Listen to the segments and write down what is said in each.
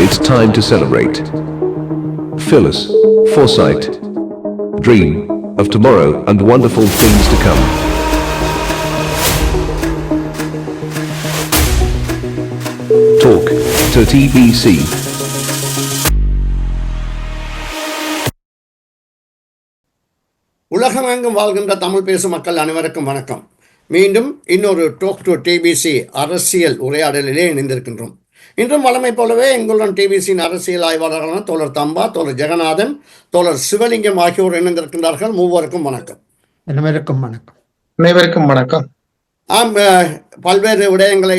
It's time to celebrate. Phyllis, foresight, dream of tomorrow and wonderful things to come. Talk to TBC. உலகமெங்கும் வாழ்கின்ற தமிழ் பேசும் மக்கள் அனைவருக்கும் வணக்கம். மீண்டும் இன்னொரு டாக் டு டிபிசி அரசியல் உரையாடலிலே இணைந்திருக்கின்றோம். இன்றும் வழமை போலவே எங்களுடன் டிபிசியின் அரசியல் ஆய்வாளர்களான தோழர் தம்பா, தோழர் ஜெகநாதன், தோழர் சிவலிங்கம் ஆகியோர் இணைந்திருக்கின்றார்கள். மூவருக்கும் வணக்கம். அனைவருக்கும் வணக்கம். அனைவருக்கும் வணக்கம். பல்வேறு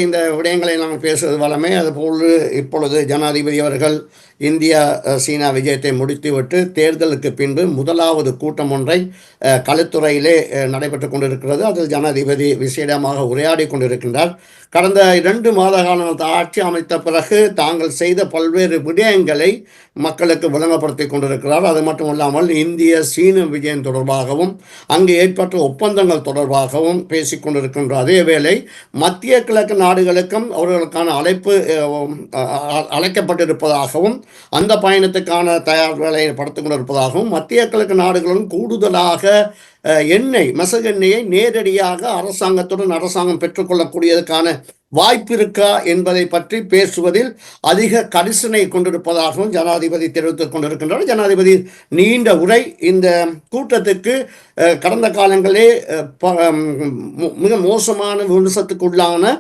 இந்த விடயங்களை நாங்கள் பேசுவது வளமே. அதுபோல் இப்பொழுது ஜனாதிபதி அவர்கள் இந்தியா சீனா விஜயத்தை முடித்துவிட்டு தேர்தலுக்கு பின்பு முதலாவது கூட்டம் ஒன்றை களுத்துறையிலே நடைபெற்று கொண்டிருக்கிறது. அதில் ஜனாதிபதி விசேடமாக உரையாடி கொண்டிருக்கின்றார். கடந்த 2 மாத காலங்கள் ஆட்சி அமைத்த பிறகு தாங்கள் செய்த பல்வேறு விடயங்களை மக்களுக்கு விளங்கப்படுத்தி கொண்டிருக்கிறார். அது மட்டுமல்லாமல் இந்திய சீன விஜயம் தொடர்பாகவும் அங்கு ஏற்பட்ட ஒப்பந்தங்கள் தொடர்பாகவும் பேசிக்கொண்டிருக்கின்றார். அதே வேளை மத்திய கிழக்கு நாடுகளுக்கும் அவர்களுக்கான அழைக்கப்பட்டிருப்பதாகவும் அந்த பயணத்துக்கான தயார் வேலையை படுத்திக் கொண்டிருப்பதாகவும் மத்திய கிழக்கு நாடுகளும் கூடுதலாக மசகு எண்ணெயை நேரடியாக அரசாங்கம் பெற்றுக்கொள்ளக்கூடியதற்கான வாய்ப்பு இருக்கா என்பதை பற்றி பேசுவதில் அதிக கரிசனை கொண்டிருப்பதாகவும் ஜனாதிபதி தெரிவித்துக் கொண்டிருக்கின்றார். ஜனாதிபதி நீண்ட உரை இந்த கூட்டத்துக்கு கடந்த காலங்களே மிக மோசமான விமர்சனத்துக்குள்ளான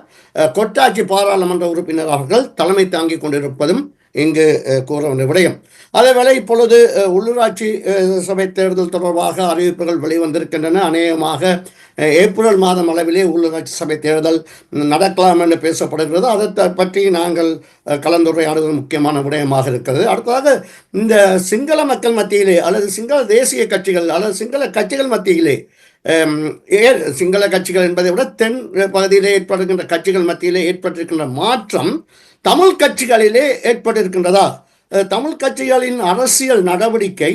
கொட்டாட்சி பாராளுமன்ற உறுப்பினர் அவர்கள் தலைமை தாங்கிக் கொண்டிருப்பதும் இங்கு கூற வேண்டிய விடயம். அதேவேளை இப்பொழுது உள்ளூராட்சி சபை தேர்தல் தொடர்பாக அறிவிப்புகள் வெளிவந்திருக்கின்றன. அநேகமாக ஏப்ரல் மாதம் அளவிலே உள்ளூராட்சி சபை தேர்தல் நடக்கலாம் என்று பேசப்படுகிறது. அதை பற்றி நாங்கள் கலந்துரையாடுவது முக்கியமான விடயமாக இருக்கிறது. அடுத்ததாக இந்த சிங்கள மக்கள் மத்தியிலே அல்லது சிங்கள தேசிய கட்சிகள் அல்லது சிங்கள கட்சிகள் மத்தியிலே சிங்கள கட்சிகள் என்பதை விட தென் பகுதியிலே ஏற்படுகின்ற கட்சிகள் மத்தியிலே ஏற்பட்டிருக்கின்ற மாற்றம் தமிழ் கட்சிகளிலே ஏற்பட்டிருக்கின்றதா? தமிழ் கட்சிகளின் அரசியல் நடவடிக்கை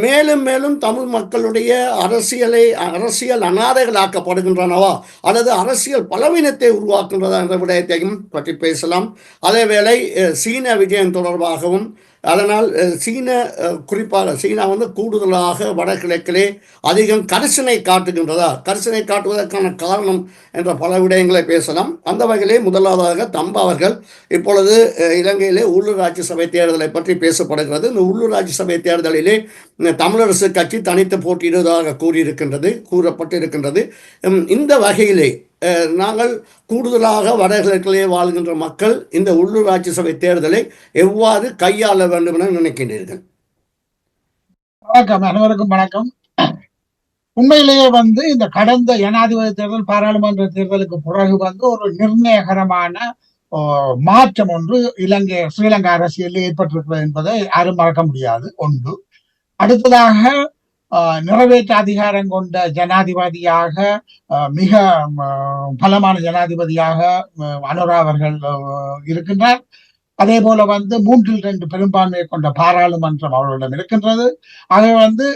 மேலும் மேலும் தமிழ் மக்களுடைய அரசியல் அனாதைகளாக்கப்படுகின்றனவா அல்லது அரசியல் பலவீனத்தை உருவாக்குகின்றதா என்ற விடயத்தையும் பற்றி பேசலாம். அதேவேளை சீன விஜயம் தொடர்பாகவும், அதனால் குறிப்பாக சீனா கூடுதலாக வடகிழக்கிலே அதிகம் கரிசனை காட்டுகின்றதா, கரிசனை காட்டுவதற்கான காரணம் என்ற பல விடயங்களை பேசலாம். அந்த வகையிலே முதலாவதாக தம்பா அவர்கள் இப்பொழுது இலங்கையிலே உள்ளூராட்சி சபை தேர்தலை பற்றி பேசப்படுகிறது. இந்த உள்ளூராட்சி சபை தேர்தலிலே தமிழரசு கட்சி தனித்து போட்டியிடுவதாக கூறப்பட்டிருக்கின்றது. இந்த வகையிலே நாங்கள் கூடுதலாக வடகிழக்கிலே வாழ்கின்ற மக்கள் இந்த உள்ளூராட்சி சபை தேர்தலை எவ்வாறு கையாள வேண்டும் என நினைக்கின்றீர்கள்? வணக்கம், அனைவருக்கும் வணக்கம். உண்மையிலேயே இந்த கடந்த ஜனாதிபதி தேர்தல், பாராளுமன்ற தேர்தலுக்கு பிறகு ஒரு நிர்ணயகரமான மாற்றம் ஒன்று ஸ்ரீலங்கா அரசியலில் ஏற்பட்டிருக்கிறது என்பதை யாரும் மறக்க முடியாது. ஒன்று. அடுத்ததாக நிறைவேற்ற அதிகாரம் கொண்ட ஜனாதிபதியாக, மிக பலமான ஜனாதிபதியாக அனுரா அவர்கள் இருக்கின்றார். அதே போல 3/2 பெரும்பான்மையை கொண்ட பாராளுமன்றம் அவர்களிடம் இருக்கின்றது. ஆகவே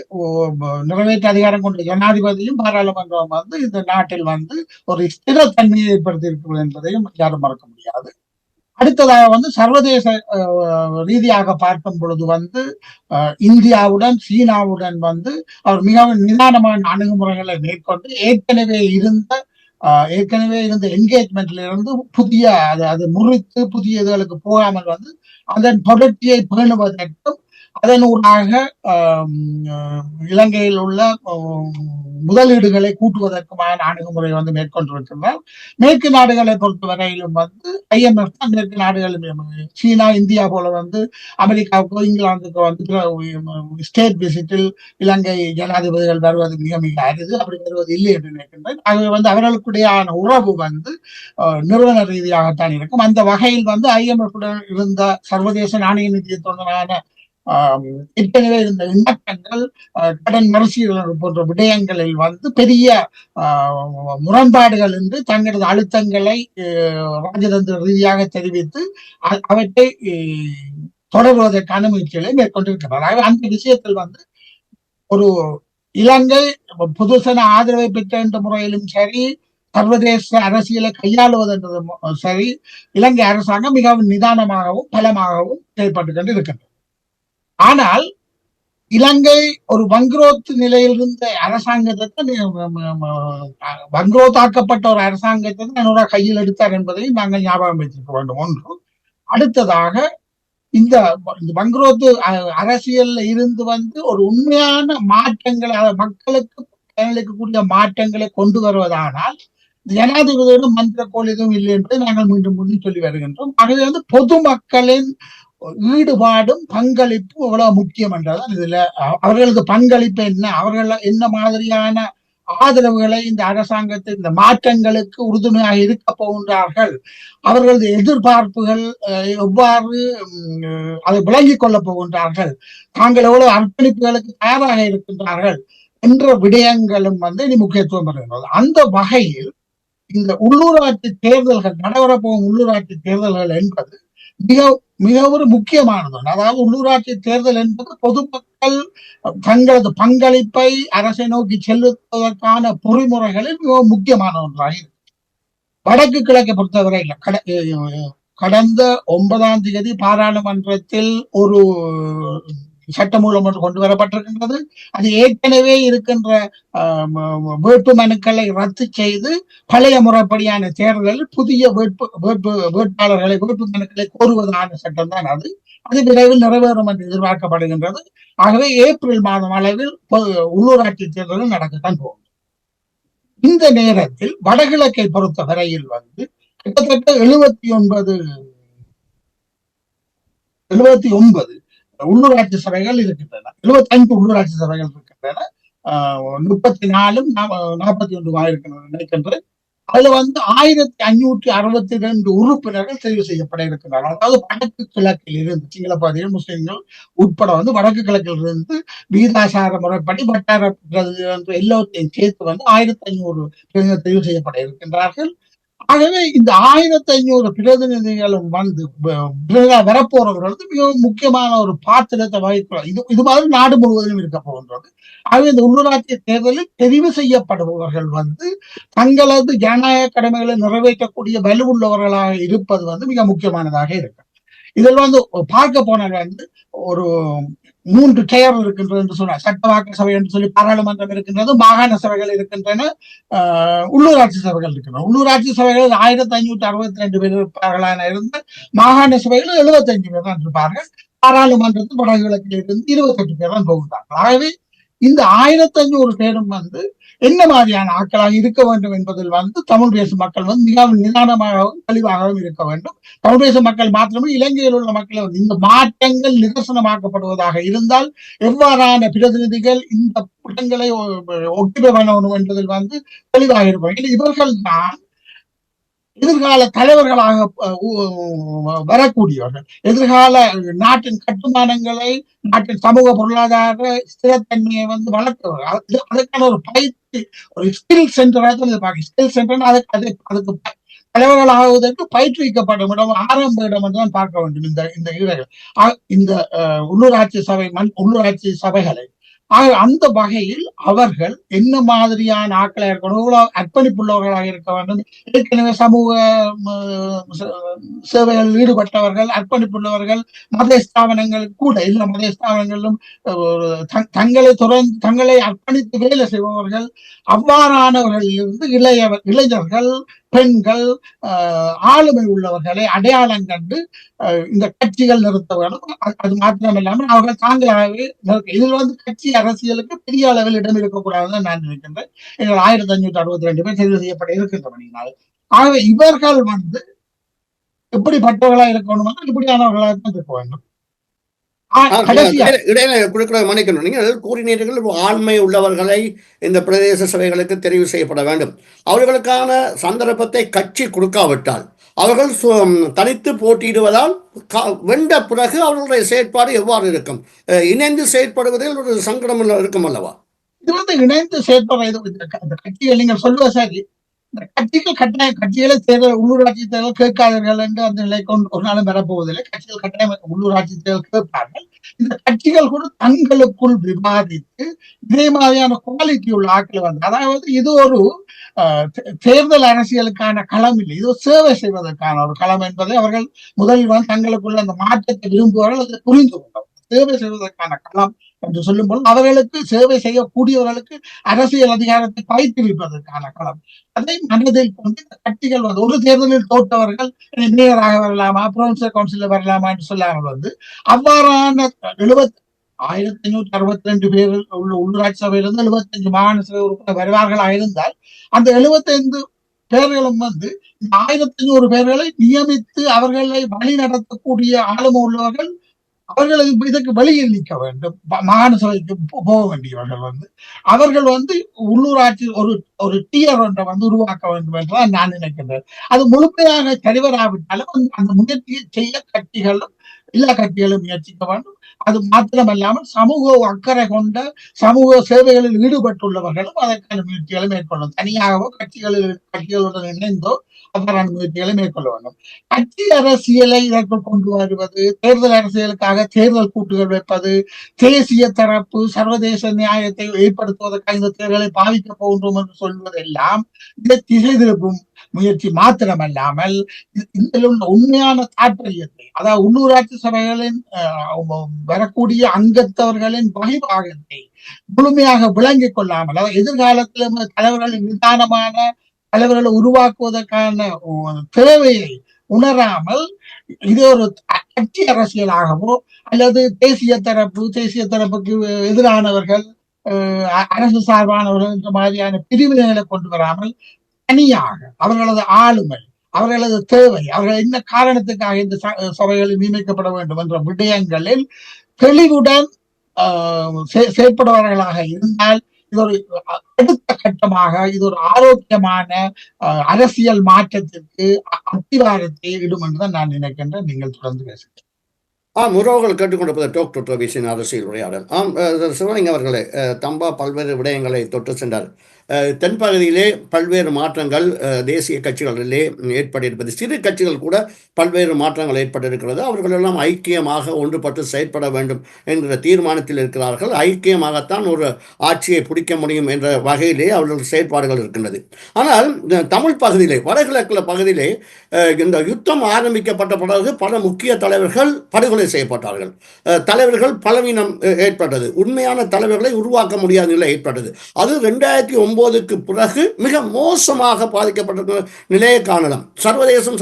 நிறைவேற்ற அதிகாரம் கொண்ட ஜனாதிபதியும் பாராளுமன்றம் இந்த நாட்டில் ஒரு ஸ்திரத்தன்மையை ஏற்படுத்தி இருக்கிறது என்பதையும் யாரும் மறக்க முடியாது. அடுத்ததாக சர்வதேச ரீதியாக பார்க்கும் பொழுது இந்தியாவுடன் சீனாவுடன் அவர் மிகவும் நிதானமான அணுகுமுறைகளை மேற்கொண்டு ஏற்கனவே இருந்த என்கேஜ்மெண்ட்ல இருந்து அது முறித்து புதிய இதுகளுக்கு போகாமல் அதன் தொடர்ச்சியை பேணுவதற்கும் அதனூடாக இலங்கையில் உள்ள முதலீடுகளை கூட்டுவதற்குமான அணுகுமுறை மேற்கொண்டிருக்கிறார். மேற்கு நாடுகளை பொறுத்தவரையிலும் IMF தான் மேற்கு நாடுகளிலும் சீனா, இந்தியா போல அமெரிக்காவுக்கோ இங்கிலாந்துக்கோ ஸ்டேட் விசிட்டில் இலங்கை ஜனாதிபதிகள் வருவது மிக மிக அரிது. அப்படி வருவது இல்லை என்று நினைக்கின்றேன். ஆகவே அவர்களுக்குடையான உறவு நிறுவன ரீதியாகத்தான் இருக்கும். அந்த வகையில் IMF உடன் இருந்த சர்வதேச நாணய நிதியத்துடனான ஏற்கனவே இருந்த இணக்கங்கள், கடன் மறுசீரமைப்பு போன்ற விடயங்களில் பெரிய முரண்பாடுகள் என்று தங்களது அழுத்தங்களை ராஜதந்திர ரீதியாக தெரிவித்து அவற்றை தொடர்வதற்கான முயற்சிகளை மேற்கொண்டிருக்கிறார். அந்த விஷயத்தில் ஒரு இலங்கை பொதுசன ஆதரவை பெற்ற என்ற முறையிலும் சரி, சர்வதேச அரசியலை கையாளுவது என்றதும் சரி, இலங்கை அரசாங்கம் மிகவும் நிதானமாகவும் பலமாகவும் செயல்பட்டு கொண்டு இருக்கின்றது. ஆனால் இலங்கை ஒரு வங்குரோத்து நிலையில் இருந்த அரசாங்கத்தை வங்குரோத்தாக்கப்பட்ட ஒரு அரசாங்கத்தை என்னோட கையில் எடுத்தார் என்பதை நாங்கள் ஞாபகம் வைத்திருக்க வேண்டும். ஒன்று. அடுத்ததாக இந்த வங்குரோத்து அரசியல்ல இருந்து வந்து ஒரு உண்மையான மாற்றங்களை மக்களுக்கு பயனளிக்கக்கூடிய மாற்றங்களை கொண்டு வருவதானால் ஜனாதிபதியோட மந்திரக்கோள் எதுவும் இல்லை என்பதை நாங்கள் மீண்டும் மீண்டும் சொல்லி வருகின்றோம். ஆகவே வந்து பொதுமக்களின் ஈடுபாடும் பங்களிப்பும் எவ்வளவு முக்கியம் என்றதான் இதுல அவர்களது பங்களிப்பு என்ன, அவர்கள் என்ன மாதிரியான ஆதரவுகளை இந்த அரசாங்கத்தின் இந்த மாற்றங்களுக்கு உறுதுணையாக இருக்க போகின்றார்கள், அவர்களது எதிர்பார்ப்புகள் எவ்வாறு அதை விளங்கிக் கொள்ளப் போகின்றார்கள், தாங்கள் எவ்வளவு அர்ப்பணிப்புகளுக்கு தயாராக இருக்கின்றார்கள் என்ற விடயங்களும் வந்து இனி முக்கியத்துவம் பெறுகின்றது. அந்த வகையில் இந்த உள்ளூராட்சி தேர்தல்கள் நடைபெறப்போகும் உள்ளூராட்சி தேர்தல்கள் என்பது மிக ஒரு முக்கியமானது. அதாவது உள்ளூராட்சி தேர்தல் என்பது பொதுமக்கள் தங்களது பங்களிப்பை அரசை நோக்கி செலுத்துவதற்கான பொறிமுறைகளில் மிகவும் முக்கியமான ஒன்றாக இருக்கு. வடக்கு கிழக்கை பொறுத்தவரையில் கடந்த 9ஆம் தேதி பாராளுமன்றத்தில் ஒரு சட்டமூலம் ஒன்று கொண்டு வரப்பட்டிருக்கின்றது. அது ஏற்கனவே இருக்கின்ற வேட்பு மனுக்களை ரத்து செய்து பழைய முறைப்படியான தேர்தலில் புதிய வேட்பாளர்களை வேட்பு மனுக்களை கோருவதான சட்டம் தான் அது. அது விரைவில் நிறைவேறும் என்று எதிர்பார்க்கப்படுகின்றது. ஆகவே ஏப்ரல் மாதம் அளவில் உள்ளூராட்சி தேர்தலும் நடக்கத்தான் போகும். இந்த நேரத்தில் வடகிழக்கை பொறுத்த வரையில் வந்து கிட்டத்தட்ட 79 உள்ளூராட்சி சபைகள் இருக்கின்றன. 75 உள்ளூராட்சி சபைகள் இருக்கின்றன. 34 41 இருக்கின்றன நினைக்கின்றேன். அதுல வந்து 1562 உறுப்பினர்கள் தெரிவு செய்யப்பட இருக்கிறார்கள். அதாவது வடக்கு கிழக்கில் இருந்து சிங்கள பகுதிகள் முஸ்லிம்கள் உட்பட வந்து வடக்கு கிழக்கில் இருந்து வீதாசார முறைப்படி வட்டார எல்லோத்தையும் சேர்த்து வந்து 1500 தெரிவு செய்யப்பட இருக்கின்றார்கள். ஆகவே இந்த 1500 பிரதிநிதிகளும் வந்து வரப்போறவர்களுக்கு மிகவும் முக்கியமான ஒரு பாத்திரத்தை வகிக்கிறார். இது மாதிரி நாடு முழுவதிலும் இருக்க போகின்றது. ஆகவே இந்த உள்ளூராட்சி தேர்தலில் தெரிவு செய்யப்படுபவர்கள் வந்து தங்களது ஜனநாயக கடமைகளை நிறைவேற்றக்கூடிய வலுவுள்ளவர்களாக இருப்பது வந்து மிக முக்கியமானதாக இருக்கு. இதில் வந்து பார்க்க போனால் வந்து ஒரு 3 டயர் இருக்கின்றது என்று சொன்னார். சட்டவாக்க சபை என்று சொல்லி பாராளுமன்றம் இருக்கின்றது, மாகாண சபைகள் இருக்கின்றன, உள்ளூராட்சி சபைகள் இருக்கின்றன. உள்ளூராட்சி சபைகள் 1562 பேர் இருப்பார்களான இருந்து மாகாண சபைகள் 75 பேர் தான் இருப்பார்கள். பாராளுமன்றத்தில் வடகிழக்கில் இருந்து 28 பேர் தான் போகின்றார்கள். ஆகவே இந்த 1500 பேரும் வந்து என்ன மாதிரியான ஆட்களாக இருக்க வேண்டும் என்பதில் வந்து தமிழ் பேசும் மக்கள் வந்து மிகவும் நிதானமாகவும் தெளிவாகவும் இருக்க வேண்டும். தமிழ் பேசும் மக்கள் மாத்திரமே இலங்கையில் உள்ள மக்கள் இந்த மாற்றங்கள் நிதர்சனமாக்கப்படுவதாக இருந்தால் எவ்வாறான பிரதிநிதிகள் இந்த கூட்டங்களை ஒத்திகை பண்ணணும் என்பதில் வந்து தெளிவாக இருப்பார்கள். இவர்கள் தான் எதிர்கால தலைவர்களாக வரக்கூடியவர்கள். எதிர்கால நாட்டின் கட்டுமானங்களை, நாட்டின் சமூக பொருளாதார ஸ்திரத்தன்மையை வந்து வளர்த்தவர்கள். அதுக்கான ஒரு பயிற்சி, ஒரு ஸ்கில் சென்டராக ஸ்கில் சென்டர் அதுக்கு தலைவர்களாகுவதற்கு பயிற்றுவிக்கப்படும் இடம், ஆரம்ப இடம் என்றுதான் பார்க்க வேண்டும். இந்த இடங்கள் இந்த உள்ளூராட்சி சபைகளை அந்த வகையில் அவர்கள் என்ன மாதிரியான ஆட்களாக இருக்கணும், எவ்வளவு அர்ப்பணிப்புள்ளவர்களாக இருக்க வேண்டும், ஏற்கனவே சமூக சேவைகளில் ஈடுபட்டவர்கள், அர்ப்பணிப்புள்ளவர்கள், மத ஸ்தாபனங்கள் கூட எல்லா மத ஸ்தாபனங்களிலும் தங்களை அர்ப்பணித்து வேலை செய்பவர்கள், அவ்வாறானவர்களில் இருந்து இளைஞர்கள், பெண்கள், ஆளுமை உள்ளவர்களை அடையாளம் கண்டு இந்த கட்சிகள் நிறுத்த வேண்டும். அது மாத்திரமில்லாமல் அவர்கள் தாங்களாகவே இதில் வந்து கட்சி அரசியலுக்கு பெரிய அளவில் இடம் இருக்கக்கூடாதுன்னு நான் நினைக்கின்றேன். 1562 பேர் தெரிவு செய்யப்பட இருக்கின்றன. ஆகவே இவர்கள் வந்து எப்படிப்பட்டவர்களா இருக்கணும், இப்படியானவர்களாக தான் இருக்க வேண்டும். மன்னிக்கணும், நீங்கள் கூறினீர்கள் ஆண்மை உள்ளவர்களை இந்த பிரதேச சபைகளுக்கு தெரிவு செய்யப்பட வேண்டும். அவர்களுக்கான சந்தர்ப்பத்தை கட்சி கொடுக்காவிட்டால் அவர்கள் தனித்து போட்டியிடுவதால் வென்ற பிறகு அவர்களுடைய செயற்பாடு எவ்வாறு இருக்கும்? இணைந்து செயற்படுவதில் ஒரு சங்கடம் இருக்கும் அல்லவா? இது வந்து இணைந்து செயற்படுவது கட்சிகள் நீங்கள் சொல்லுவ சரி. இந்த கட்சிகள் கட்சிகளை தேர்தல் உள்ளூராட்சி தேர்தல் கேட்காதீர்கள் என்று அந்த நிலை கொண்டு ஒரு நாளும் வரப்போவதில்லை. கட்சிகள் கட்டாயம் உள்ளூராட்சி தேர்தல் கேட்பார்கள். இந்த கட்சிகள் கூட தங்களுக்குள் விவாதித்து இதே மாதிரியான குவாலிட்டி உள்ள ஆட்கள் வந்து, அதாவது இது ஒரு தேர்தல் அரசியலுக்கான களம் இல்லை, இது ஒரு சேவை செய்வதற்கான ஒரு களம் என்பதை அவர்கள் முதலில் வந்து தங்களுக்குள்ள அந்த மாற்றத்தை விரும்புவார்கள், அதை புரிந்து கொண்டோம். சேவை செய்வதற்கான களம் என்று சொல்லும்போது அவர்களுக்கு சேவை செய்யக்கூடியவர்களுக்கு அரசியல் அதிகாரத்தை பயிற்றுவிப்பதற்கான களம். அதை மனதில் கொண்டு இந்த கட்சிகள் வந்து ஒரு தேர்தலில் தோற்றவர்கள் மேயராக வரலாமா, புரொவின்சியல் கவுன்சிலர் வரலாமா என்று சொல்லாமல் வந்து அவ்வாறான 1562 பேர் உள்ள உள்ளாட்சி சபையிலிருந்து 75 மாகாண சபை உறுப்பினர் வருவார்களாக இருந்தால் அந்த 75 பேர்களும் வந்து இந்த 1500 பேர்களை நியமித்து அவர்களை வழி நடத்தக்கூடிய ஆளுமை உள்ளவர்கள் அவர்கள் இதற்கு வெளியில் நிற்க வேண்டும். மாகாண சபைக்கு போக வேண்டியவர்கள் வந்து அவர்கள் வந்து உள்ளூராட்சி ஒரு டியர் ஒன்றை வந்து உருவாக்க வேண்டும் என்றுதான் நான் நினைக்கின்றேன். அது முழுமையாக தலைவராவிட்டாலும் அந்த முயற்சியை செய்ய கட்சிகளும் எல்லா கட்சிகளும் முயற்சிக்க வேண்டும். அது மாத்திரமல்லாமல் சமூக அக்கறை கொண்ட சமூக சேவைகளில் ஈடுபட்டுள்ளவர்களும் அதற்கான முயற்சிகளை மேற்கொள்ளும். தனியாகவோ கட்சிகளுடன் இணைந்தோ அவ்வாறான முயற்சிகளை மேற்கொள்ள வேண்டும். கட்சி அரசியலை இதற்குள் கொண்டு வருவது, தேர்தல் அரசியலுக்காக தேர்தல் கூட்டுகள் வைப்பது, தேசிய தரப்பு சர்வதேச நியாயத்தை ஏற்படுத்துவதற்காக இந்த தேர்தலை பாவிக்க போகின்றோம் என்று சொல்வதெல்லாம் இதை திசை திருப்பும் முயற்சி மாத்திரமல்லாமல் இதில் உள்ள உண்மையான தாற்பயத்தை, அதாவது உள்ளூராட்சி சபைகளின் வரக்கூடிய அங்கத்தவர்களின் வகைபாகத்தை முழுமையாக விளங்கிக் கொள்ளாமல், அதாவது எதிர்காலத்தில் தலைவர்களின் நிதானமான தலைவர்களை உருவாக்குவதற்கான தேவையை உணராமல் இது ஒரு கட்சி அரசியலாகவோ அல்லது தேசிய தரப்புக்கு எதிரானவர்கள், அரசு சார்பானவர்கள் என்ற மாதிரியான பிரிவினைகளை கொண்டு வராமல் தனியாக அவர்களது ஆளுமை, அவர்களது தேவை, அவர்கள் என்ன காரணத்துக்காக இந்த சபைகளில் நியமிக்கப்பட வேண்டும் என்ற விடயங்களில் தெளிவுடன் செயற்படுபவர்களாக இருந்தால் இது ஒரு அடுத்த கட்டமாக இது ஒரு ஆரோக்கியமான அரசியல் மாற்றத்திற்கு அத்திவாரத்தை இடும் என்றுதான் நான் நினைக்கின்றேன். நீங்கள் தொடர்ந்து பேசுகிறேன். உறவுகள் கேட்டுக்கொண்டிருப்பது டாக் டு ரவிஷின் அரசியல் உரையாடல். சிவலிங்க அவர்களே, தம்பா பல்வேறு விடயங்களை தொட்டு சென்றார். தென்பகுதியிலே பல்வேறு மாற்றங்கள் தேசிய கட்சிகளிலே ஏற்பட்டிருப்பது, சிறு கட்சிகள் கூட பல்வேறு மாற்றங்கள் ஏற்பட்டிருக்கிறது. அவர்கள் எல்லாம் ஐக்கியமாக ஒன்றுபட்டு செயற்பட வேண்டும் என்கிற தீர்மானத்தில் இருக்கிறார்கள். ஐக்கியமாகத்தான் ஒரு ஆட்சியை பிடிக்க முடியும் என்ற வகையிலே அவர்கள் செயற்பாடுகள் இருக்கின்றது. ஆனால் தமிழ் பகுதியிலே, வடகிழக்கு பகுதியிலே இந்த யுத்தம் ஆரம்பிக்கப்பட்ட பிறகு பல முக்கிய தலைவர்கள் படுகொலை செய்யப்பட்டார்கள். தலைவர்கள் பலவீனம் ஏற்பட்டது. உண்மையான தலைவர்களை உருவாக்க முடியாத நிலை ஏற்பட்டது. அது 2009க்கு பிறகு மிக மோசமாக பாதிக்கப்பட்ட நிலையை காணலாம். சர்வதேசம்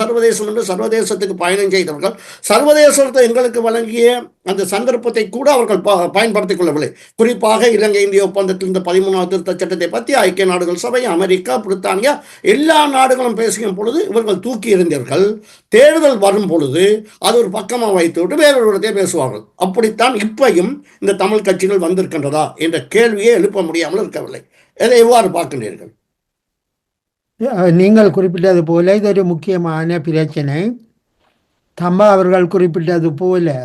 என்று சர்வதேசத்துக்கு பயணம் செய்தவர்கள் சர்வதேசத்தை எங்களுக்கு வழங்கிய அந்த சந்தர்ப்பத்தை கூட அவர்கள் பயன்படுத்திக் கொள்ளவில்லை. குறிப்பாக இலங்கை இந்திய ஒப்பந்தத்தில் இந்த 13வது திருத்த சட்டத்தை பற்றி ஐக்கிய நாடுகள் சபை, அமெரிக்கா, பிரித்தானியா எல்லா நாடுகளும் பேசும் பொழுது இவர்கள் தூக்கி எறிந்தார்கள். தேர்தல் வரும் பொழுது அது ஒரு பக்கமாக வைத்துவிட்டு வேறொரு இடத்தை பேசுவார்கள். அப்படித்தான் இப்பையும் இந்த தமிழ் கட்சிகள் வந்திருக்கின்றதா என்ற கேள்வியை எழுப்ப முடியாமல் இருக்கவில்லை. இதை எவ்வாறு பார்க்கின்றீர்கள்? நீங்கள் குறிப்பிட்டது போல இது ஒரு முக்கியமான பிரச்சனை. தம்பா அவர்கள் குறிப்பிட்டது போல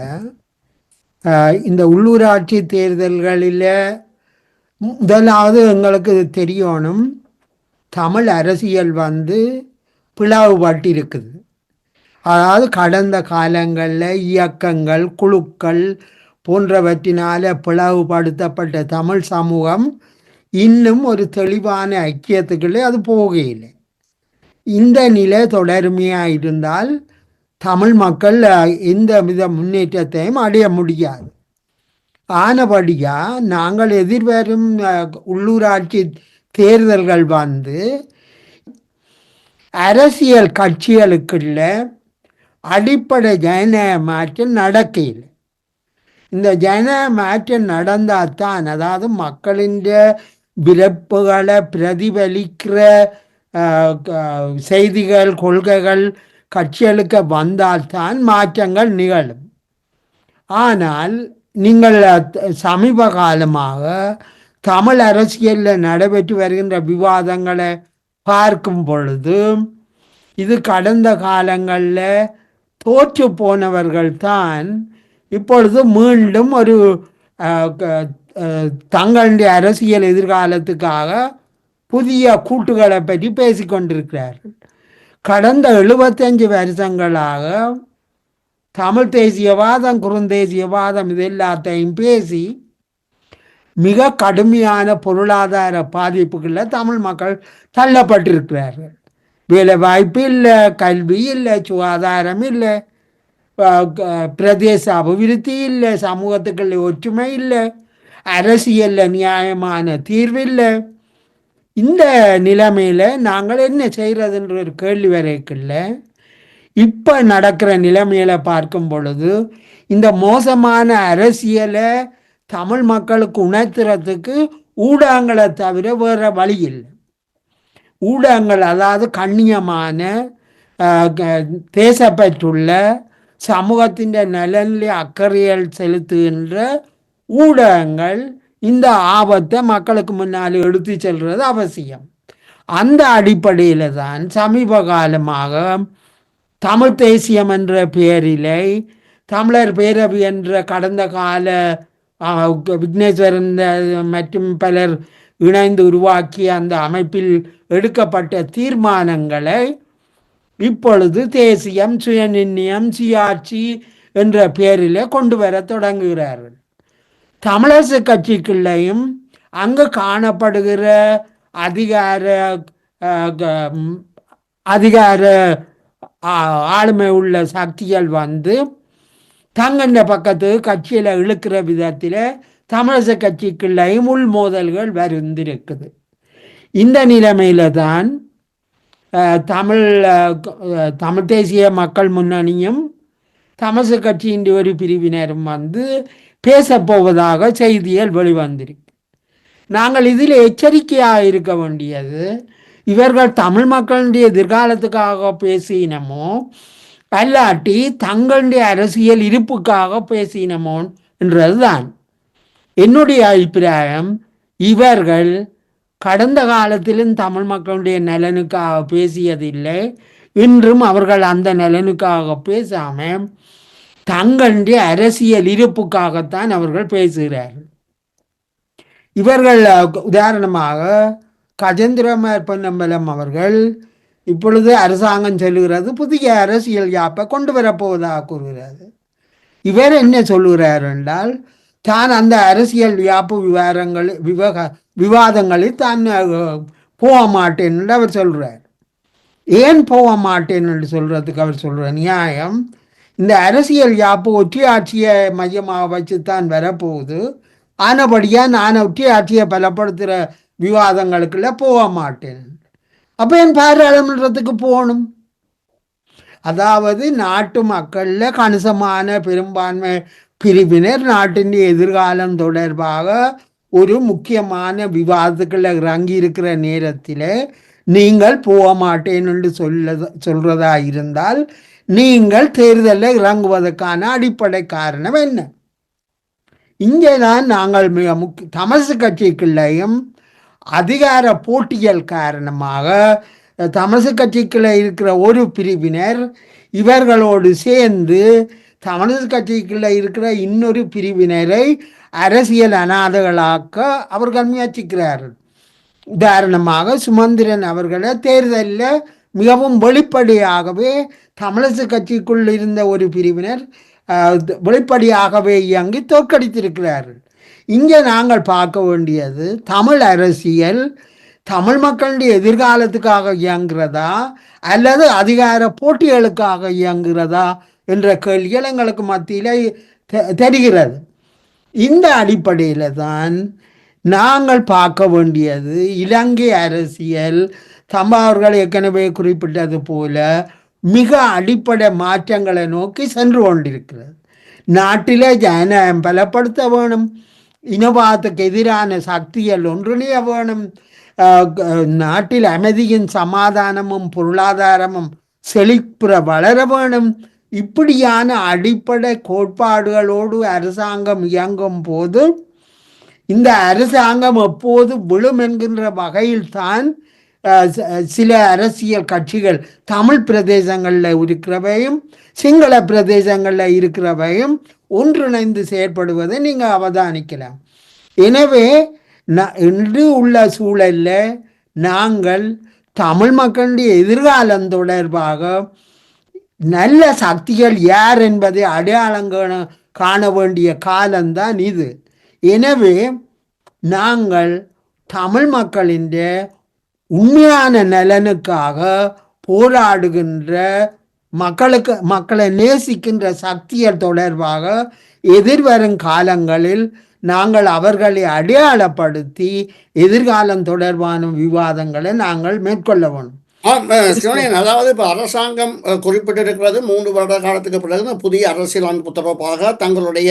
இந்த உள்ளூராட்சி தேர்தல்களில் முதலாவது எங்களுக்கு தெரியணும், தமிழ் அரசியல் பிளவுபட்டிருக்குது. அதாவது கடந்த காலங்களில் இயக்கங்கள், குழுக்கள் போன்றவற்றினால பிளவுபடுத்தப்பட்ட தமிழ் சமூகம் இன்னும் ஒரு தெளிவான ஐக்கியத்துக்குள்ளே அது போகையில்லை. இந்த நிலை தொடர்மையாக இருந்தால் தமிழ் மக்கள் எந்த வித முன்னேற்றத்தையும் அடைய முடியாது. ஆனபடியாக நாங்கள் எதிர்வரும் உள்ளூராட்சி தேர்தல்கள் அரசியல் கட்சிகளுக்குள்ள அடிப்படை ஜனநாயக மாற்றம் நடக்கையில், இந்த ஜனநாயக மாற்றம் நடந்தால் தான், அதாவது மக்களின் விருப்புகளை பிரதிபலிக்கிற செய்திகள், கொள்கைகள் கட்சிகளுக்கு வந்தால்தான் மாற்றங்கள் நிகழும். ஆனால் நீங்கள் சமீப காலமாக தமிழ் அரசியலில் நடைபெற்று வருகின்ற விவாதங்களை பார்க்கும் பொழுது இது கடந்த காலங்களில் தோற்று போனவர்கள் தான் இப்பொழுது மீண்டும் ஒரு தங்களுடைய அரசியல் எதிர்காலத்துக்காக புதிய கூட்டுகளை பற்றி பேசிக்கொண்டிருக்கிறார்கள். கடந்த 75 வருஷங்களாக தமிழ் தேசியவாதம், குறுந்தேசியவாதம் இது எல்லாத்தையும் பேசி மிக கடுமையான பொருளாதார பாதிப்புகளில் தமிழ் மக்கள் தள்ளப்பட்டிருக்கிறார்கள். வேலை வாய்ப்பு இல்லை, கல்வி இல்லை, சுகாதாரம் இல்லை, பிரதேச அபிவிருத்தி இல்லை, சமூகத்துக்குள்ள ஒற்றுமை இல்லை, அரசியல்ல நியாயமான தீர்வு இல்லை. இந்த நிலைமையில நாங்கள் என்ன செய்யறதுன்ற ஒரு கேள்வி வரைக்குள்ள இப்ப நடக்கிற நிலைமையில பார்க்கும் பொழுது இந்த மோசமான அரசியலை தமிழ் மக்களுக்கு உணர்த்துறதுக்கு ஊடகங்களை தவிர வேற வழி இல்லை. ஊடகங்கள், அதாவது கண்ணியமான தேசப்பற்றுள்ள சமூகத்தின் நலனிலே அக்கறைகள் செலுத்துகின்ற ஊடகங்கள் இந்த ஆபத்தை மக்களுக்கு முன்னால் எடுத்து செல்வது அவசியம். அந்த அடிப்படையில் தான் சமீப காலமாக தமிழ் தேசியம் என்ற பெயரிலே தமிழர் பேரவை என்ற கடந்த கால விக்னேஸ்வரன் மற்றும் பலர் இணைந்து உருவாக்கிய அந்த அமைப்பில் எடுக்கப்பட்ட தீர்மானங்களை இப்பொழுது தேசியம், சுயநிர்ணயம், சுயாட்சி என்ற பெயரிலே கொண்டு வர தொடங்குகிறார்கள். தமிழரசு கட்சிக்குள்ளேயும் அங்கு காணப்படுகிற அதிகார ஆளுமை உள்ள சக்திகள் வந்து தங்கண்ட பக்கத்துக்கு கட்சியில் இழுக்கிற விதத்தில் தமிழரசு கட்சிக்குள்ளேயும் உள் மோதல்கள் வருந்திருக்குது. இந்த நிலைமையில தான் தமிழ் தேசிய மக்கள் முன்னணியும் தமிழரசு கட்சியின் ஒரு பிரிவினரும் வந்து பேசப்போவதாக செய்திகள் வெளிவந்திருக்கு. நாங்கள் இதில் எச்சரிக்கையாக இருக்க வேண்டியது, இவர்கள் தமிழ் மக்களுடைய எதிர்காலத்துக்காக பேசினமோ அல்லாட்டி தங்களுடைய அரசியல் இருப்புக்காக பேசினமோ என்றதுதான் என்னுடைய அபிப்பிராயம். இவர்கள் கடந்த காலத்திலும் தமிழ் மக்களுடைய நலனுக்காக பேசியதில்லை, இன்றும் அவர்கள் அந்த நலனுக்காக பேசாம தங்களுடைய அரசியல் இருப்புக்காகத்தான் அவர்கள் பேசுகிறார்கள். இவர்கள் உதாரணமாக கஜேந்திரகுமார் பொன்னம்பலம் அவர்கள் இப்பொழுது அரசாங்கம் சொல்லுகிறது புதிய அரசியல் யாப்பை கொண்டு வரப்போவதாக கூறுகிறது. இவர் என்ன சொல்லுகிறார் என்றால், தான் அந்த அரசியல் யாப்பு விவாதங்களில் தான் போக மாட்டேன் என்று அவர் சொல்றார். ஏன் போக மாட்டேன் என்று சொல்றதுக்கு அவர் சொல்ற நியாயம், இந்த அரசியல் யாப்பு ஒற்றையாட்சியை மையமாக வச்சுத்தான் வரப்போகுது, ஆனபடியா நான் ஒற்றையாட்சியை பலப்படுத்துகிற விவாதங்களுக்குள்ள போக மாட்டேன். அப்போ என் பாராளுமன்றத்துக்கு போகணும். அதாவது நாட்டு மக்களில் கணிசமான பெரும்பான்மை பிரிவினர் நாட்டின் எதிர்காலம் தொடர்பாக ஒரு முக்கியமான விவாதத்துக்குள்ள இறங்கி இருக்கிற நேரத்தில் நீங்கள் போக மாட்டேன் என்று சொல்றதா இருந்தால் நீங்கள் தேர்தலில் இறங்குவதற்கான அடிப்படை காரணம் என்ன? இங்கே தான் நாங்கள் மிக தமிழரசு கட்சிக்குள்ளேயும் அதிகார போட்டியல் காரணமாக தமிழரசு கட்சிக்குள்ள இருக்கிற ஒரு பிரிவினர் இவர்களோடு சேர்ந்து தமிழரசு கட்சிக்குள்ள இருக்கிற இன்னொரு பிரிவினரை அரசியல் அநாதைகளாக்க அவர்கள் முயற்சிக்கிறார்கள். உதாரணமாக சுமந்திரன் அவர்களை தேர்தலில் மிகவும் வெளிப்படையாகவே தமிழரசு கட்சிக்குள் இருந்த ஒரு பிரிவினர் வெளிப்படையாகவே இயங்கி தோற்கடித்திருக்கிறார்கள். இங்கே நாங்கள் பார்க்க வேண்டியது, தமிழ் அரசியல் தமிழ் மக்களுடைய எதிர்காலத்துக்காக இயங்குகிறதா அல்லது அதிகார போட்டிகளுக்காக இயங்குகிறதா என்ற கேள்விகள் எங்களுக்கு மத்தியில் தெரிகிறது. இந்த அடிப்படையில் தான் நாங்கள் பார்க்க வேண்டியது, இலங்கை அரசியல் அவர்கள் ஏற்கனவே குறிப்பிட்டது போல மிக அடிப்படை மாற்றங்களை நோக்கி சென்று கொண்டிருக்கிறது. நாட்டிலே ஜனநாயகம் பலப்படுத்த வேணும், இனவாதத்துக்கு எதிரான சக்திகள் ஒன்றிணைய வேணும், நாட்டில் அமைதியின் சமாதானமும் பொருளாதாரமும் செழிப்புற வளர வேணும். இப்படியான அடிப்படை கோட்பாடுகளோடு அரசாங்கம் இயங்கும் போது இந்த அரசாங்கம் எப்போது விழும் என்கின்ற வகையில் தான் சில அரசியல் கட்சிகள் தமிழ் பிரதேசங்களில் இருக்கிறவையும் சிங்கள பிரதேசங்களில் இருக்கிறவையும் ஒன்றிணைந்து செயற்படுவதை நீங்கள் அவதானிக்கலாம். எனவே இன்று உள்ள சூழலில் நாங்கள் தமிழ் மக்களுடைய எதிர்காலம் தொடர்பாக நல்ல சக்திகள் யார் என்பதை அடையாளம் காண வேண்டிய காலம்தான் இது. எனவே நாங்கள் தமிழ் மக்களின் உண்மையான நலனுக்காக போராடுகின்ற மக்களை நேசிக்கின்ற சக்திகள் தொடர்பாக எதிர்வரும் காலங்களில் நாங்கள் அவர்களை அடையாளப்படுத்தி எதிர்காலம் தொடர்பான விவாதங்களை நாங்கள் மேற்கொள்ள வேண்டும். சிவனேன், அதாவது இப்போ அரசாங்கம் குறிப்பிட்டிருக்கிறது 3 வருட காலத்துக்கு பிறகு புதிய அரசியலமைப்பு தொடர்பாக தங்களுடைய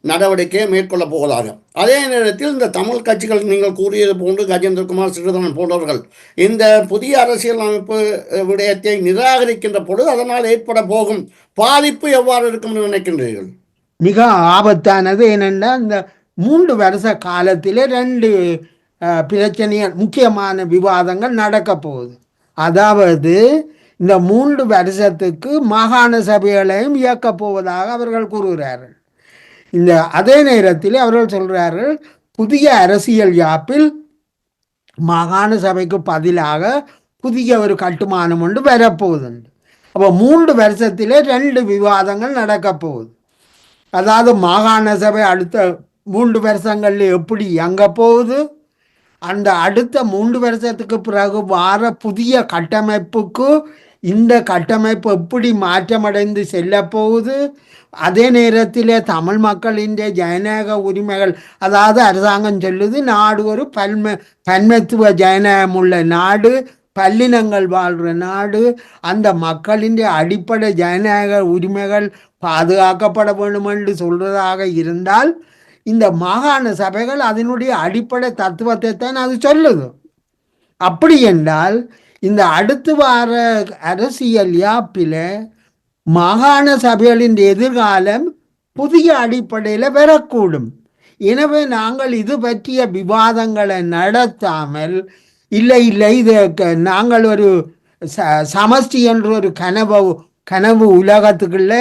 நடவடிக்கையை மேற்கொள்ள போவதாக. அதே நேரத்தில் இந்த தமிழ் கட்சிகள் நீங்கள் கூறியது போன்று கஜேந்திரகுமார் சிறிதரன் போன்றவர்கள் இந்த புதிய அரசியலமைப்பு விடயத்தை நிராகரிக்கின்ற பொழுது அதனால் ஏற்பட போகும் பாதிப்பு எவ்வாறு இருக்கும் என்று நினைக்கின்றீர்கள்? மிக ஆபத்தானது. ஏனென்றால் இந்த 3 வருஷ காலத்திலே 2 பிரச்சனைகள், முக்கியமான விவாதங்கள் நடக்க போகுது. அதாவது இந்த 3 வருஷத்துக்கு மாகாண சபைகளையும் இயக்கப் போவதாக அவர்கள் கூறுகிறார்கள். அதே நேரத்தில் அவர்கள் சொல்கிறார்கள் புதிய அரசியல் யாப்பில் மாகாண சபைக்கு பதிலாக புதிய ஒரு கட்டுமானம் ஒன்று வரப்போகுது. அப்போ 3 வருஷத்திலே 2 விவாதங்கள் நடக்க போகுது. அதாவது மாகாண சபை அடுத்த 3 வருஷங்கள்ல எப்படி இயங்க போகுது, அந்த அடுத்த 3 வருஷத்துக்கு பிறகு வார புதிய கட்டமைப்புக்கு இந்த கட்டமைப்பு எப்படி மாற்றமடைந்து செல்ல போகுது, அதே நேரத்தில் தமிழ் மக்களின் ஜனநாயக உரிமைகள், அதாவது அரசாங்கம் சொல்லுது நாடு ஒரு பன்மத்துவ ஜனநாயகம் உள்ள நாடு, பல்லினங்கள் வாழ்கிற நாடு, அந்த மக்களின் அடிப்படை ஜனநாயக உரிமைகள் பாதுகாக்கப்பட வேண்டும் என்று சொல்றதாக இருந்தால் இந்த மாகாண சபைகள் அதனுடைய அடிப்படை தத்துவத்தை தான் அது சொல்லுது. அப்படி என்றால் இந்த அடுத்து வார அரசியல் யாப்பில் மாகாண சபைகளின் எதிர்காலம் புதிய அடிப்படையில் பெறக்கூடும். எனவே நாங்கள் இது பற்றிய விவாதங்களை நடத்தாமல் இல்லை இது நாங்கள் ஒரு சமஷ்டி என்ற ஒரு கனவு உலகத்துக்குள்ள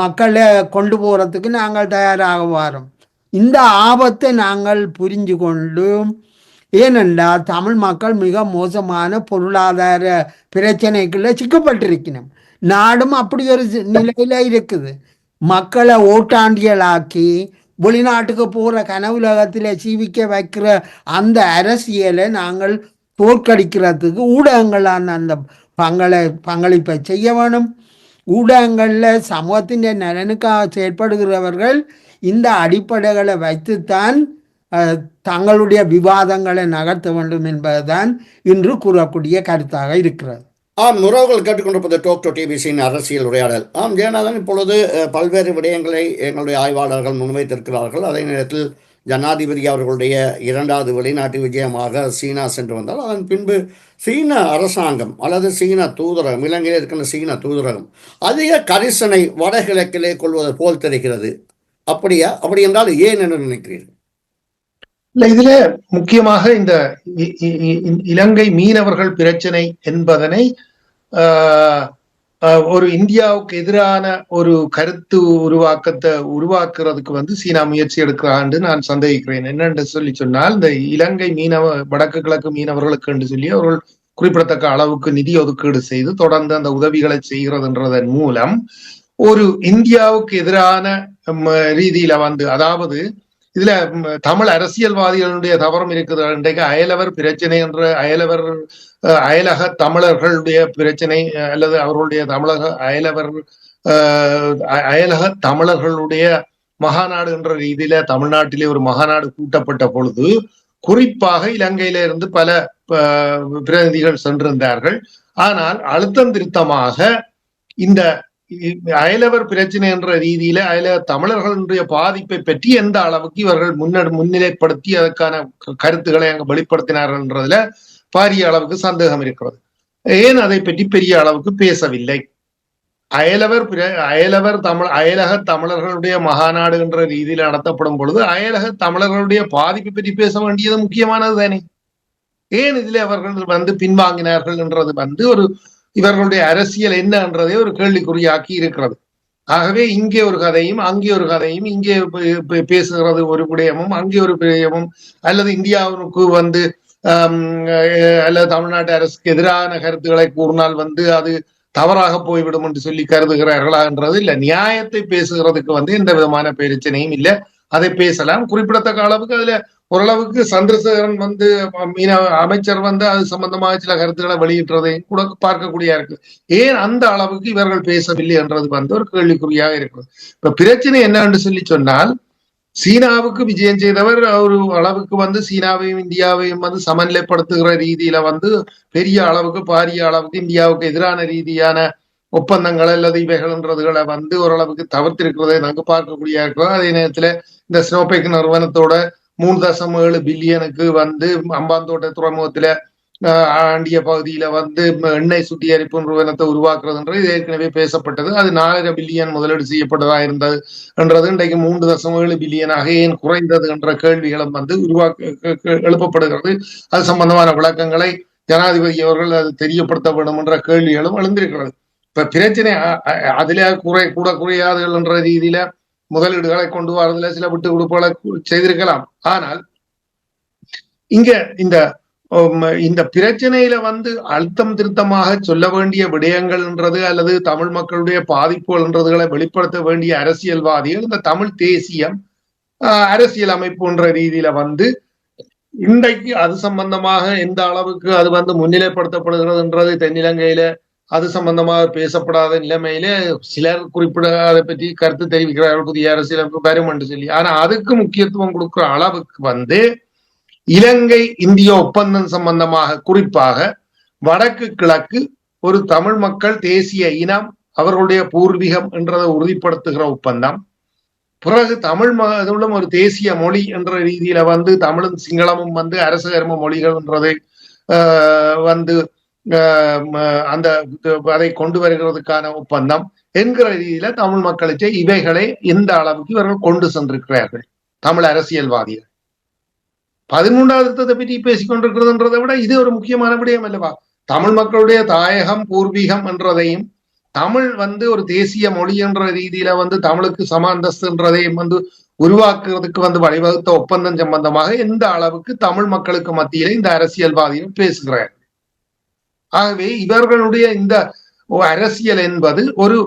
மக்களை கொண்டு போகிறதுக்கு நாங்கள் தயாராக வரோம். இந்த ஆபத்தை நாங்கள் புரிஞ்சு கொண்டு, ஏனென்றால் தமிழ் மக்கள் மிக மோசமான பொருளாதார பிரச்சனைக்குள்ள சிக்கப்பட்டிருக்கணும். நாடும் அப்படி ஒரு நிலையில இருக்குது. மக்களை ஓட்டாண்டியலாக்கி வெளிநாட்டுக்கு போகிற கனவுலகத்தில் சீவிக்க வைக்கிற அந்த அரசியலை நாங்கள் தோற்கடிக்கிறதுக்கு ஊடகங்களான அந்த பங்களிப்பை செய்ய வேணும். ஊடகங்களில் சமூகத்தின் நலனுக்காக செயற்படுகிறவர்கள் இந்த அடிப்படைகளை வைத்துத்தான் தங்களுடைய விவாதங்களை நகர்த்த வேண்டும் என்பதுதான் இன்று கூறக்கூடிய கருத்தாக இருக்கிறது. உறவுகள் கேட்டுக்கொண்டிருப்பது டாக் டு டிபிசியின் அரசியல் உரையாடல். ஜெயநாதன், இப்பொழுது பல்வேறு விடயங்களை எங்களுடைய ஆய்வாளர்கள் முன்வைத்திருக்கிறார்கள். அதே நேரத்தில் ஜனாதிபதி அவர்களுடைய 2வது வெளிநாட்டு விஜயமாக சீனா சென்று வந்தால் அதன் பின்பு சீன அரசாங்கம் அல்லது சீன தூதரகம், இலங்கையில் இருக்கின்ற சீன தூதரகம் அதிக கரிசனை வடகிழக்கிலே கொள்வது போல் தெரிகிறது. அப்படியா? அப்படி என்றால் ஏன் என்று நினைக்கிறீர்கள்? இல்ல, இதுல முக்கியமாக இந்த இலங்கை மீனவர்கள் பிரச்சனை என்பதனை ஒரு இந்தியாவுக்கு எதிரான ஒரு கருத்து உருவாக்குறதுக்கு சீனா முயற்சி எடுக்கிறான்னு நான் சந்தேகிக்கிறேன். என்னென்று சொன்னால், இந்த இலங்கை வடக்கு கிழக்கு மீனவர்களுக்கு என்று சொல்லி அவர்கள் குறிப்பிடத்தக்க அளவுக்கு நிதி ஒதுக்கீடு செய்து தொடர்ந்து அந்த உதவிகளை செய்கிறதுன்றதன் மூலம் ஒரு இந்தியாவுக்கு எதிரான ரீதியில அதாவது இதுல தமிழ் அரசியல்வாதிகளுடைய தவறும் இருக்குது. இன்றைக்கு அயலவர் பிரச்சனை என்ற அயலக தமிழர்களுடைய பிரச்சனை அல்லது அவர்களுடைய அயலக தமிழர்களுடைய மகாநாடு என்ற ரீதியில தமிழ்நாட்டிலே ஒரு மகாநாடு கூட்டப்பட்ட பொழுது குறிப்பாக இலங்கையில இருந்து பல பிரதிநிதிகள் சென்றிருந்தார்கள். ஆனால் அழுத்தம் திருத்தமாக இந்த அயலவர் பிரச்சனை என்ற ரீதியில அயலக தமிழர்களுடைய பாதிப்பை பற்றி எந்த அளவுக்கு இவர்கள் முன்னிலைப்படுத்தி அதற்கான கருத்துக்களை அங்கு வெளிப்படுத்தினார்கள் என்றதுல பாரிய அளவுக்கு சந்தேகம் இருக்கிறது. ஏன் அதை பற்றி பெரிய அளவுக்கு பேசவில்லை? அயலக தமிழர்களுடைய மாநாடு என்ற ரீதியில் நடத்தப்படும் பொழுது அயலக தமிழர்களுடைய பாதிப்பை பற்றி பேச வேண்டியது முக்கியமானது தானே. ஏன் இதில் அவர்கள் பின்வாங்கினார்கள் என்றது ஒரு இவர்களுடைய அரசியல் என்ன என்றதை ஒரு கேள்விக்குறியாக்கி இருக்கிறது. ஆகவே இங்கே ஒரு கதையும் அங்கே ஒரு கதையும், இங்கே பேசுகிறது ஒரு விடயமும் அங்கே ஒரு விடயமும், அல்லது இந்தியாவுக்கு அல்லது தமிழ்நாட்டு அரசுக்கு எதிரான கருத்துக்களை கூறினால் அது தவறாக போய்விடும் என்று சொல்லி கருதுகிறார்களா என்றது இல்ல. நியாயத்தை பேசுகிறதுக்கு எந்த விதமான பிரச்சனையும் இல்லை, அதை பேசலாம். குறிப்பிடத்தக்க அளவுக்கு அதுல ஓரளவுக்கு சந்திரசேகரன் அமைச்சர் அது சம்பந்தமாக சில கருத்துக்களை வெளியிட்டதை கூட பார்க்கக்கூடிய இருக்கு. ஏன் அந்த அளவுக்கு இவர்கள் பேசவில்லை என்றது ஒரு கேள்விக்குறியாக இருக்கிறது. இப்ப பிரச்சனை என்னன்னு சொல்லி சொன்னால், சீனாவுக்கு விஜயம் செய்தவர் ஒரு அளவுக்கு சீனாவையும் இந்தியாவையும் சமநிலைப்படுத்துகிற ரீதியில பெரிய அளவுக்கு பாரிய அளவுக்கு இந்தியாவுக்கு எதிரான ரீதியான ஒப்பந்தங்கள் அல்லது இவைகள்ன்றதுகளை ஓரளவுக்கு தவிர்த்திருக்கிறதை நாங்கள் பார்க்கக்கூடிய இருக்கிறோம். அதே நேரத்துல இந்த ஸ்னோபெக் நிறுவனத்தோட 3.7 பில்லியனுக்கு அம்பாந்தோட்டை துறைமுகத்துல ஆண்டிய பகுதியில எண்ணெய் சுத்திகரிப்பு நிறுவனத்தை உருவாக்குறதுன்றது இது ஏற்கனவே பேசப்பட்டது. அது 4.5 பில்லியன் முதலீடு செய்யப்பட்டதா இருந்தது என்றது இன்றைக்கு 3.7 பில்லியனாக ஏன் குறைந்தது என்ற கேள்விகளும் எழுப்பப்படுகிறது. அது சம்பந்தமான விளக்கங்களை ஜனாதிபதி அவர்கள் அது தெரியப்படுத்த வேண்டும் என்ற கேள்விகளும் எழுந்திருக்கிறது. இப்ப பிரச்சனை அதுல கூட குறையாதுகள் என்ற ரீதியில முதலீடுகளை கொண்டு வரதுல சில விட்டு கொடுப்புகளை செய்திருக்கலாம். ஆனால் இங்க இந்த பிரச்சனையில அழுத்தம் திருத்தமாக சொல்ல வேண்டிய விடயங்கள்ன்றது அல்லது தமிழ் மக்களுடைய பாதிப்புகள்ன்றதுகளை வெளிப்படுத்த வேண்டிய அரசியல்வாதிகள் இந்த தமிழ் தேசியம் அரசியல் அமைப்புன்ற ரீதியில இன்றைக்கு அது சம்பந்தமாக எந்த அளவுக்கு அது முன்னிலைப்படுத்தப்படுகிறதுன்றது தென்னிலங்கையில அது சம்பந்தமாக பேசப்படாத நிலைமையில சிலர் குறிப்பிட அதை பற்றி கருத்து தெரிவிக்கிறார்கள், புதிய அரசியலமைப்பு வரும் என்று சொல்லி. ஆனா அதுக்கு முக்கியத்துவம் கொடுக்கிற அளவுக்கு இலங்கை இந்திய ஒப்பந்தம் சம்பந்தமாக குறிப்பாக வடக்கு கிழக்கு ஒரு தமிழ் மக்கள் தேசிய இனம் அவர்களுடைய பூர்வீகம் என்றதை உறுதிப்படுத்துகிற ஒப்பந்தம், பிறகு தமிழ் ஒரு தேசிய மொழி என்ற ரீதியில தமிழும் சிங்களமும் அரச கர்ம மொழிகள் என்றதை அதை கொண்டு வருகிறதுக்கான ஒப்பந்தம் என்கிற ரீதியில தமிழ் மக்களுக்கு இவைகளை எந்த அளவுக்கு இவர்கள் கொண்டு சென்றிருக்கிறார்கள் தமிழ் அரசியல்வாதிகள். 13வது திருத்தத்தை பற்றி பேசிக் கொண்டிருக்கிறதுன்றதை விட இது ஒரு முக்கியமான விடயம் அல்லவா? தமிழ் மக்களுடைய தாயகம் பூர்வீகம் என்றதையும் தமிழ் ஒரு தேசிய மொழி என்ற ரீதியில தமிழுக்கு சம அந்தஸ்துன்றதையும் உருவாக்குறதுக்கு வழிவகுத்த ஒப்பந்தம் சம்பந்தமாக எந்த அளவுக்கு தமிழ் மக்களுக்கு மத்தியில இந்த அரசியல்வாதிகள் பேசுகிறார்கள். ஆகவே இவர்களுடைய இந்த அரசியல் என்பது ஒரு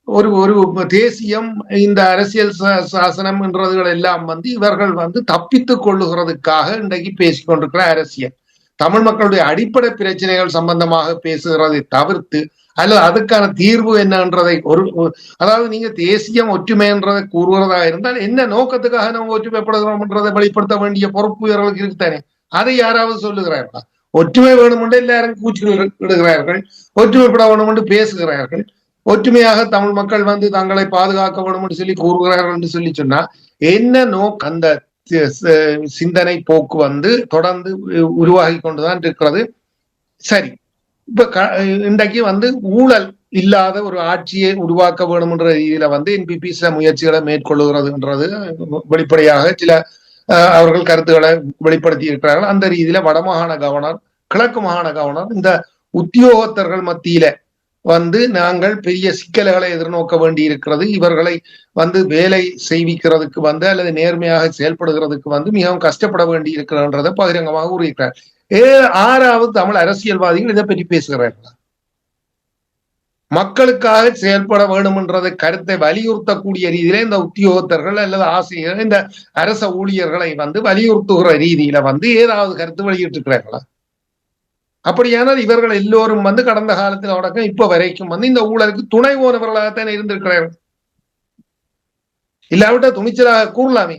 ஒரு ஒரு தேசியம், இந்த அரசியல் சாசனம் என்றதுகள் எல்லாம் இவர்கள் தப்பித்துக் கொள்ளுகிறதுக்காக இன்றைக்கு பேசிக்கொண்டிருக்கிற அரசியல். தமிழ் மக்களுடைய அடிப்படை பிரச்சனைகள் சம்பந்தமாக பேசுகிறதை தவிர்த்து அல்லது அதுக்கான தீர்வு என்னன்றதை அதாவது நீங்க தேசியம் ஒற்றுமைன்றதை கூறுகிறதா இருந்தால் என்ன நோக்கத்துக்காக நம்ம ஒற்றுமைப்படுகிறோம்ன்றதை வெளிப்படுத்த வேண்டிய பொறுப்பு இவர்களுக்கு இருக்குத்தானே? அதை யாராவது சொல்லுகிறார்களா? ஒற்றுமை வேணும் என்று எல்லாரும் கூச்சுகள் இடுகிறார்கள், ஒற்றுமைப்பட வேணும் என்று பேசுகிறார்கள், ஒற்றுமையாக தமிழ் மக்கள் தங்களை பாதுகாக்க வேண்டும் என்று சொல்லி கூறுகிறார்கள் என்று சொல்லி சொன்னா என்ன அந்த சிந்தனை போக்கு தொடர்ந்து உருவாகி கொண்டுதான் இருக்கிறது. சரி, இப்ப இன்றைக்கு ஊழல் இல்லாத ஒரு ஆட்சியை உருவாக்க வேண்டும் என்ற ரீதியில என்பிபி சில முயற்சிகளை மேற்கொள்ளுகிறதுன்றது வெளிப்படையாக சில அவர்கள் கருத்துக்களை வெளிப்படுத்தி இருக்கிறார்கள். அந்த ரீதியில வடமாகாண கவர்னர், கிழக்கு மாகாண கவர்னர் இந்த உத்தியோகத்தர்கள் மத்தியில நாங்கள் பெரிய சிக்கல்களை எதிர்நோக்க வேண்டி இருக்கிறது, இவர்களை வேலை செய்விக்கிறதுக்கு அல்லது நேர்மையாக செயல்படுகிறதுக்கு மிகவும் கஷ்டப்பட வேண்டி இருக்கிறன்றதை பகிரங்கமாக கூறியிருக்கிறார். 6வது தமிழ் அரசியல்வாதிகள் இதை பற்றி பேசுகிறார்களா? மக்களுக்காக செயல்பட வேண்டும் என்றதை கருத்தை வலியுறுத்தக்கூடிய ரீதியில இந்த உத்தியோகத்தர்கள் அல்லது ஆசிரியர்கள் இந்த அரச ஊழியர்களை வலியுறுத்துகிற ரீதியில ஏதாவது கருத்து வெளியிட்டிருக்கிறார்களா? அப்படியானால் இவர்கள் எல்லோரும் கடந்த காலத்தில் அடக்கம் இப்ப வரைக்கும் இந்த ஊழலுக்கு துணை போனவர்களாகத்தானே இருந்திருக்கிறார்கள். இல்லாவிட்ட துணிச்சலாக கூறலாமே.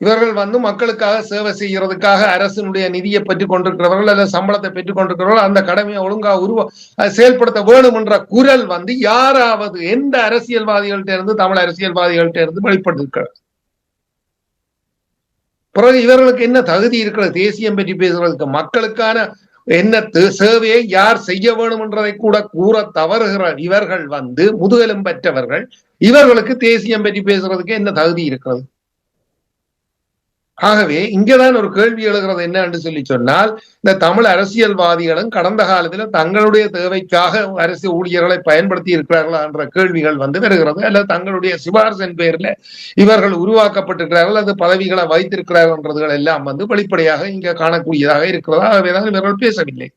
இவர்கள் மக்களுக்காக சேவை செய்யறதுக்காக அரசினுடைய நிதியை பெற்றுக் கொண்டிருக்கிறவர்கள் அல்லது சம்பளத்தை பெற்றுக் கொண்டிருக்கிறவர்கள் அந்த கடமையை ஒழுங்காக செயல்படுத்த வேணும் என்ற குரல் யாராவது எந்த அரசியல்வாதிகள்ட்ட இருந்து தமிழ் அரசியல்வாதிகள்ட்ட இருந்து வெளிப்பட்டிருக்கிறது? பிறகு இவர்களுக்கு என்ன தகுதி இருக்கிறது தேசியம் பற்றி பேசுறதுக்கு? மக்களுக்கான என்ன சேவையை யார் செய்ய வேணும் என்றதை கூட கூற தவறுகிற இவர்கள் முதுகெலும் பெற்றவர்கள், இவர்களுக்கு தேசியம் பற்றி பேசுறதுக்கு என்ன தகுதி இருக்கிறது? ஆகவே இங்கதான் ஒரு கேள்வி எழுகிறது என்ன என்று சொல்லி சொன்னால், இந்த தமிழ் அரசியல்வாதிகளும் கடந்த காலத்துல தங்களுடைய தேவைக்காக அரசு ஊழியர்களை பயன்படுத்தி இருக்கிறார்களா என்ற கேள்விகள் வருகிறது. அல்லது தங்களுடைய சிபாரிசின் பேர்ல இவர்கள் உருவாக்கப்பட்டிருக்கிறார்கள், அது பதவிகளை வைத்திருக்கிறார்கள்ன்றதுகள் எல்லாம் வெளிப்படையாக இங்க காணக்கூடியதாக இருக்கிறதா? ஆகவேதான் இவர்கள் பேசவில்லை.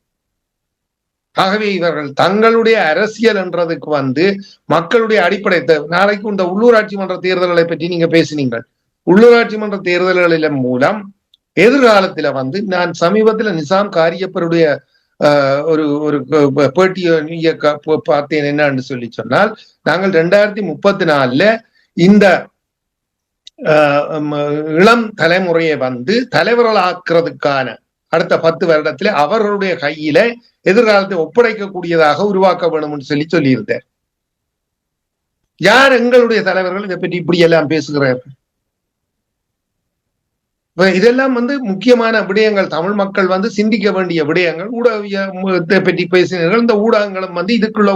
ஆகவே இவர்கள் தங்களுடைய அரசியல் என்றதுக்கு மக்களுடைய அடிப்படை நாளைக்கு இந்த உள்ளூராட்சி மன்ற தேர்தல்களை பற்றி நீங்க பேசினீங்கள். உள்ளூராட்சி மன்ற தேர்தல்களின் மூலம் எதிர்காலத்துல நான் சமீபத்துல நிசாம் காரியப்பருடைய ஒரு ஒரு பேட்டியை பார்த்தேன். என்னன்னு சொல்லி சொன்னால், நாங்கள் 2034 இந்த இளம் தலைமுறையை தலைவர்களாக்குறதுக்கான அடுத்த 10 வருடத்துல அவர்களுடைய கையில எதிர்காலத்தை ஒப்படைக்கக்கூடியதாக உருவாக்க வேண்டும் என்று சொல்லியிருந்தார். யார் எங்களுடைய தலைவர்கள் இதை பற்றி இப்படி எல்லாம் பேசுகிறார்கள்? இதெல்லாம் முக்கியமான விடயங்கள். தமிழ் மக்கள் சிந்திக்க வேண்டிய விடயங்கள். ஊடகத்தை பற்றி பேசினீர்கள். இந்த ஊடகங்களும் இதுக்குள்ள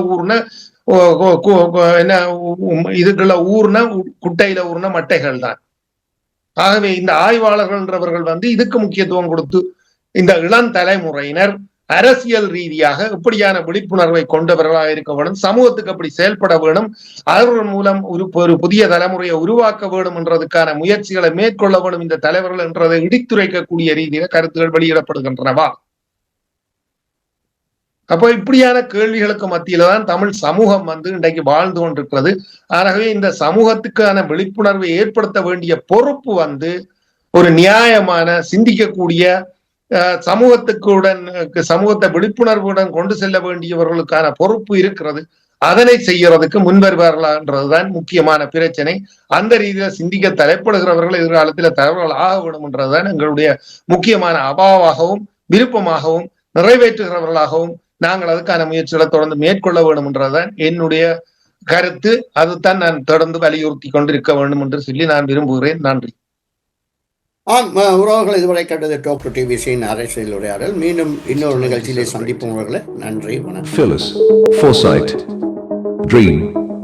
ஊர்ன குட்டையில ஊர்ன மட்டைகள் தான். ஆகவே இந்த ஆய்வாளர்கள்ன்றவர்கள் இதுக்கு முக்கியத்துவம் கொடுத்து இந்த இளம் தலைமுறையினர் அரசியல் ரீதியாக இப்படியான விழிப்புணர்வை கொண்டவர்களாக இருக்க வேண்டும், சமூகத்துக்கு அப்படி செயல்பட வேண்டும், அவர்கள் மூலம் ஒரு புதிய தலைமுறையை உருவாக்க வேண்டும் என்றதுக்கான முயற்சிகளை மேற்கொள்ள வேண்டும் இந்த தலைவர்கள் என்றதை இடித்துரைக்கக்கூடிய ரீதியில கருத்துகள் வெளியிடப்படுகின்றனவா? அப்போ இப்படியான கேள்விகளுக்கு மத்தியில தான் தமிழ் சமூகம் இன்றைக்கு வாழ்ந்து கொண்டிருக்கிறது. ஆகவே இந்த சமூகத்துக்கான விழிப்புணர்வை ஏற்படுத்த வேண்டிய பொறுப்பு ஒரு நியாயமான சிந்திக்கக்கூடிய சமூகத்தை விழிப்புணர்வுடன் கொண்டு செல்ல வேண்டியவர்களுக்கான பொறுப்பு இருக்கிறது. அதனை செய்யறதுக்கு முன்வருவார்களான்றதுதான் முக்கியமான பிரச்சனை. அந்த ரீதியில சிந்திக்க தலைப்படுகிறவர்கள் எதிர்காலத்தில் தலைவர்கள் ஆக வேண்டும் என்றதுதான் எங்களுடைய முக்கியமான அபாவாகவும் விருப்பமாகவும் நிறைவேற்றுகிறவர்களாகவும் நாங்கள் அதுக்கான முயற்சிகளை தொடர்ந்து மேற்கொள்ள வேண்டும் என்றதுதான் என்னுடைய கருத்து. அதுதான் நான் தொடர்ந்து வலியுறுத்தி கொண்டிருக்க வேண்டும் என்று சொல்லி நான் விரும்புகிறேன். நன்றி. உறவுகள் இதுவரை கண்டது டாக் டு டிவிசியின் அரசியல் உரையாடல். மீண்டும் இன்னொரு நிகழ்ச்சியிலே சந்திப்போம். நன்றி, வணக்கம். Phyllis, foresight, dream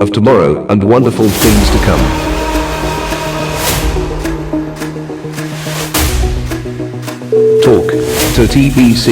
of tomorrow and wonderful things to come. Talk to TBC.